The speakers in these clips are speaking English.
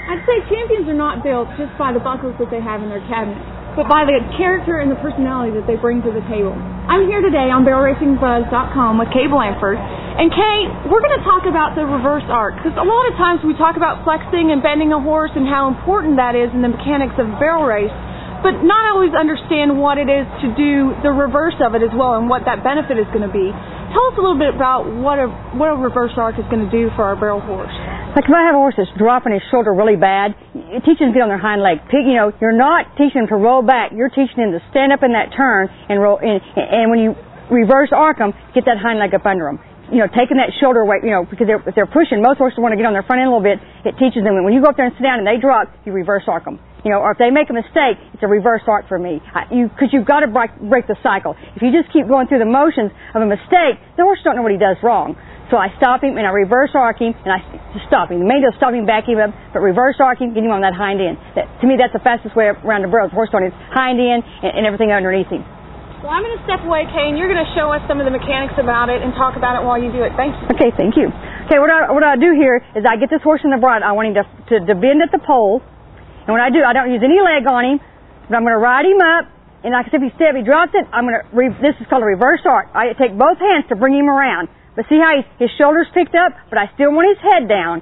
I'd say champions are not built just by the buckles that they have in their cabinet, but by the character and the personality that they bring to the table. I'm here today on BarrelRacingBuzz.com with Kay Blandford. And Kay, we're going to talk about the reverse arc, because a lot of times we talk about flexing and bending a horse and how important that is in the mechanics of a barrel race, but not always understand what it is to do the reverse of it as well and what that benefit is going to be. Tell us a little bit about what a reverse arc is going to do for our barrel horse. Like if I have a horse that's dropping his shoulder really bad, teaching him to get on their hind leg. You're not teaching him to roll back. You're teaching him to stand up in that turn and roll. And when you reverse arc them, get that hind leg up under them. Taking that shoulder weight, because if they're pushing, most horses want to get on their front end a little bit. It teaches them when you go up there and sit down and they drop, you reverse arc them. Or if they make a mistake, it's a reverse arc for me. Because you've got to break the cycle. If you just keep going through the motions of a mistake, the horse don't know what he does wrong. So I stop him and I reverse arc him and I stop him. The main deal is stop him, back him up, but reverse arc him, get him on that hind end. To me, that's the fastest way around the barrel. The horse on his hind end and everything underneath him. Well, I'm going to step away, Kay, and you're going to show us some of the mechanics about it and talk about it while you do it. Thank you. Okay, thank you. Okay, what I do here is I get this horse in the bridle. I want him to bend at the pole. And when I do, I don't use any leg on him, but I'm going to ride him up. And like I said, if he drops it, this is called a reverse arc. I take both hands to bring him around. But see how his shoulders picked up, but I still want his head down.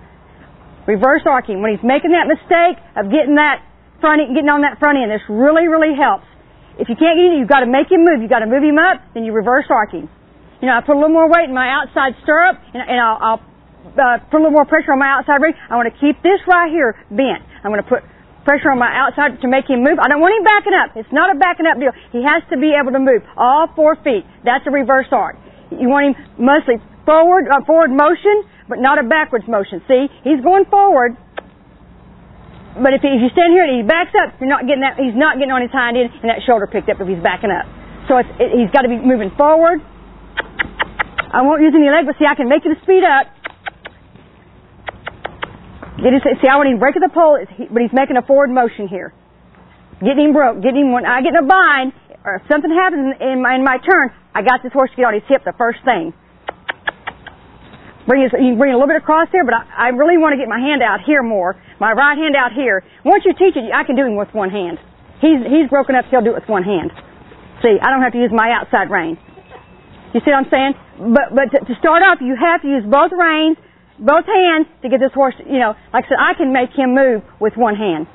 Reverse arcing. When he's making that mistake of getting on that front end, this really, really helps. If you can't get it, you've got to make him move. You've got to move him up, then you reverse arcing. I put a little more weight in my outside stirrup, and I'll put a little more pressure on my outside ring. I want to keep this right here bent. I'm going to put pressure on my outside to make him move. I don't want him backing up. It's not a backing up deal. He has to be able to move all 4 feet. That's a reverse arc. You want him mostly forward motion, but not a backwards motion. See, he's going forward, but if you stand here and he backs up, he's not getting on his hind end and that shoulder picked up if he's backing up. So he's got to be moving forward. I won't use any leg, but see, I can make it speed up. See, I want him to break at the pole, but he's making a forward motion here. Getting him broke. When I get in a bind, or if something happens in my turn, I got this horse to get on his hip the first thing. You can bring a little bit across there, but I really want to get my hand out here more. My right hand out here. Once you teach it, I can do him with one hand. He's broken up, so he'll do it with one hand. See, I don't have to use my outside rein. You see what I'm saying? But to start off, you have to use both reins, both hands to get this horse, like I said, I can make him move with one hand.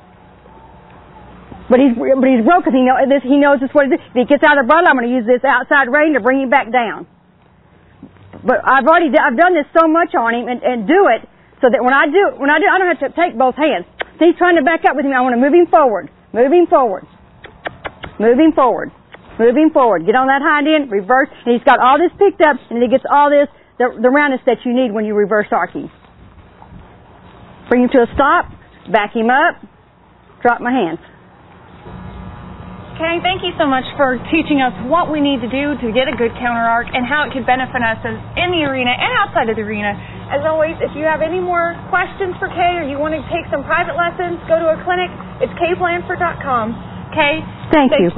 But he's broke because he knows this what it is. If he gets out of the bridle, I'm going to use this outside rein to bring him back down. But I've done this so much on him and do it so that when I do, I don't have to take both hands. So he's trying to back up with me. I want to move him forward, moving forward, moving forward, moving forward. Get on that hind end, reverse, and he's got all this picked up, and he gets all this, the roundness that you need when you reverse arcing. Bring him to a stop, back him up, drop my hands. Kay, thank you so much for teaching us what we need to do to get a good counter arc and how it can benefit us in the arena and outside of the arena. As always, if you have any more questions for Kay or you want to take some private lessons, go to a clinic. It's kayblandford.com. Kay, thank you.